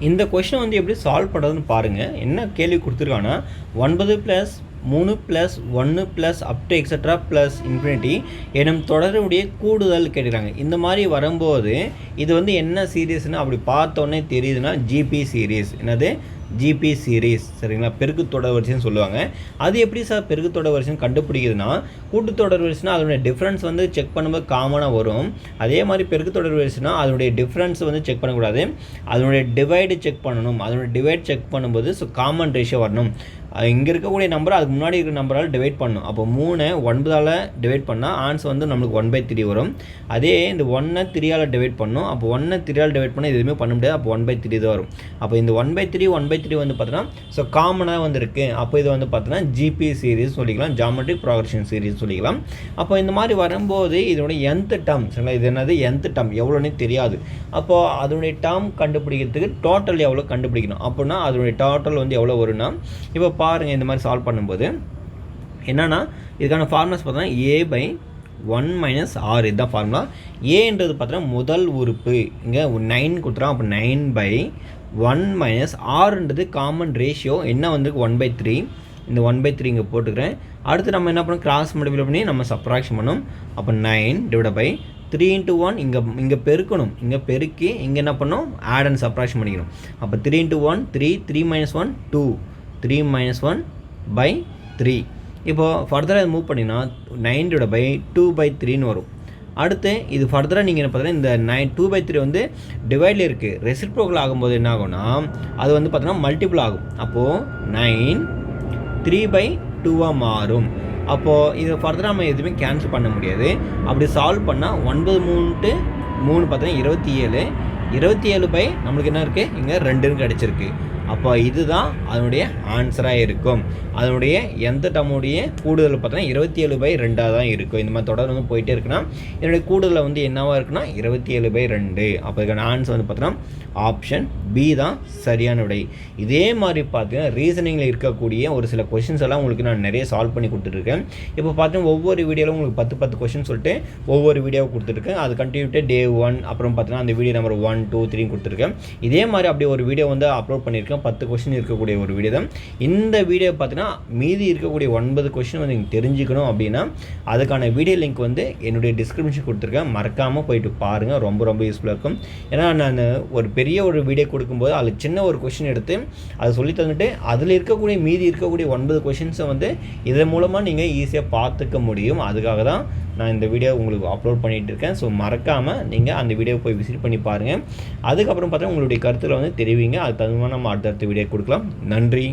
இந்த கொஷினை வந்து எப்படி சால்வ் பண்ணுறதுன்னு பாருங்கள். என்ன கேள்வி கொடுத்துருக்காங்கன்னா 9 + 3 + 1 + up to extra plus infinity எனும் தொடருடைய கூடுதல் கேட்குறாங்க. இந்த மாதிரி வரும்போது இது வந்து என்ன சீரீஸ்னு அப்படி பார்த்தோன்னே தெரியுதுன்னா ஜிபி சீரீஸ். என்னது? GB series. சரிங்களா? பெருக்கு தொடர் வரிசைன்னு சொல்லுவாங்க. அது எப்படி சார் பெருக்கு தொடர் வரிசைன்னு கண்டுபிடிக்குதுன்னா, கூட்டு தொடர் வரிசைனா அதனுடைய டிஃப்ரென்ஸ் வந்து செக் பண்ணும்போது காமனாக வரும். அதே மாதிரி பெருக்கு தொடர் வரிசைனா அதனுடைய டிஃப்ரென்ஸ் வந்து செக் பண்ணக்கூடாது, அதனுடைய டிவைடு செக் பண்ணணும். அதனுடைய டிவைட் செக் பண்ணும்போது காமன் ரேஷியோ வரணும். இங்கே இருக்கக்கூடிய நம்பர் அதுக்கு முன்னாடி இருக்கிற நம்பரால் டிவைட் பண்ணணும். அப்போ 3 9ஆல் டிவைட் பண்ணால் ஆன்சர் வந்து நம்மளுக்கு 1/3 வரும். அதே இந்த 1 3ஆல் டிவைட் பண்ணணும். அப்போ 1 3ஆல் டிவைட் பண்ணால் எதுவுமே பண்ண முடியாது. அப்போ 1/3 தான் வரும். அப்போ இந்த 1/3 வந்து பார்த்தோன்னா காமனாக வந்துருக்கு. அப்போ இது வந்து பார்த்தோன்னா ஜிபி சீரீஸ் சொல்லிக்கலாம், ஜாமெட்ரிக் ப்ராக்ரஷன் சீரீஸ் சொல்லிக்கலாம். அப்போ இந்த மாதிரி வரும்போது இதோட nth டேர்ம், சரிங்களா? இது என்னது? nth டேர்ம் எவ்வளோன்னு தெரியாது. அப்போது அதனுடைய டேர்ம் கண்டுபிடிக்கிறதுக்கு டோட்டல் எவ்வளோ கண்டுபிடிக்கணும். அப்படின்னா அதனுடைய டோட்டல் வந்து எவ்வளோ வரும்னா, இப்போ பாருங்கள் இந்த மாதிரி சால்வ் பண்ணும்போது என்னென்னா இதுக்கான ஃபார்முலாஸ் பார்த்தோன்னா a/1 - r இதுதான் ஃபார்முலா. ஏன்றது பார்த்தோன்னா முதல் உறுப்பு இங்கே 9 கொடுத்துறோம். அப்போ 9/1 - rன்றது காமன் ரேஷியோ என்ன வந்து 1/3. இந்த 1/3 இங்கே போட்டுக்கிறேன். அடுத்து நம்ம என்ன பண்ணோம்? கிராஸ் மல்டிப்ளை பண்ணி நம்ம சப்ராக்ஷன் பண்ணோம். அப்போ 9/3 × 1 இங்கே பெருக்கணும். இங்கே பெருக்கி இங்கே என்ன பண்ணோம்? ஆட் அண்ட் சப்ராக்ஷன் பண்ணிக்கணும். அப்போ 3 × 1 3, 3 - 1 2, 3 - 1/3. இப்போது ஃபர்தராக மூவ் பண்ணிங்கன்னா 9/2/3ன்னு வரும். அடுத்து இது ஃபர்தராக நீங்கள் என்ன பார்த்தீங்கன்னா இந்த 2/3 வந்து டிவைடில் இருக்குது. ரெசிப்ரோக்கல் ஆகும்போது என்ன ஆகும்னா அது வந்து பார்த்தீங்கன்னா மல்டிபிள் ஆகும். அப்போது 9 3/2ஆக மாறும். அப்போது இது ஃபர்தராக நம்ம எதுவுமே கேன்சல் பண்ண முடியாது. அப்படி சால்வ் பண்ணால் 9 3 3 பார்த்தீங்கன்னா 27. 27 நம்மளுக்கு என்ன இருக்குது? இங்கே 2ன்னு கிடச்சிருக்கு. அப்போ இதுதான் அதனுடைய ஆன்சராக இருக்கும். அதனுடைய எந்த டம்முடைய கூடுதல் பார்த்தோன்னா 27/2 தான் இருக்கும். இந்த மாதிரி தொடர் வந்து போயிட்டே இருக்குன்னா என்னுடைய கூடுதலை வந்து என்னவாக இருக்குன்னா 27/2. அப்போ இதுக்கான ஆன்சர் வந்து பார்த்தோன்னா ஆப்ஷன் பி தான் சரியான விடை. இதே மாதிரி பார்த்தீங்கன்னா ரீசனிங்கில் இருக்கக்கூடிய ஒரு சில கொஷின்ஸ் எல்லாம் உங்களுக்கு நான் நிறைய சால்வ் பண்ணி கொடுத்துட்ருக்கேன். இப்போ பார்த்தீங்கன்னா ஒவ்வொரு வீடியோவில் உங்களுக்கு 10 கொஷின் சொல்லிட்டு ஒவ்வொரு வீடியோவை கொடுத்துருக்கேன். அது கண்டினியூட்டு டே 1 அப்புறம் பார்த்தீங்கன்னா அந்த வீடியோ நம்பர் 1 2 3 கொடுத்துருக்கேன். இதே மாதிரி அப்படியே ஒரு வீடியோ வந்து அப்லோட் பண்ணியிருக்கேன். 10 கொஷின் இருக்கக்கூடிய ஒரு வீடியோ தான் இந்த வீடியோ. பார்த்தீங்கன்னா மீதி இருக்கக்கூடிய 9 கொஷின் வந்து நீங்கள் தெரிஞ்சுக்கணும் அப்படின்னா அதுக்கான வீடியோ லிங்க் வந்து என்னுடைய டிஸ்கிரிப்ஷன் கொடுத்துருக்கேன். மறக்காமல் போயிட்டு பாருங்கள். ரொம்ப ரொம்ப யூஸ்ஃபுல்லாக இருக்கும். ஏன்னா நான் ஒரு பெரிய ஒரு வீடியோ கொடுக்கும்போது அதில் சின்ன ஒரு கொஷின் எடுத்து அதை சொல்லி தந்துட்டு அதில் இருக்கக்கூடிய மீதி இருக்கக்கூடிய 9 கொஷின்ஸை வந்து இதன் மூலமாக நீங்கள் ஈஸியாக பார்த்துக்க முடியும். அதுக்காக தான் நான் இந்த வீடியோ உங்களுக்கு அப்லோட் பண்ணிகிட்டு இருக்கேன். ஸோ மறக்காமல் நீங்கள் அந்த வீடியோவை போய் விசிட் பண்ணி பாருங்கள். அதுக்கப்புறம் பார்த்தா உங்களுடைய கருத்தில் வந்து தெரிவிங்க. அது தகுந்த நம்ம அடுத்தடுத்த வீடியோ கொடுக்கலாம். நன்றி.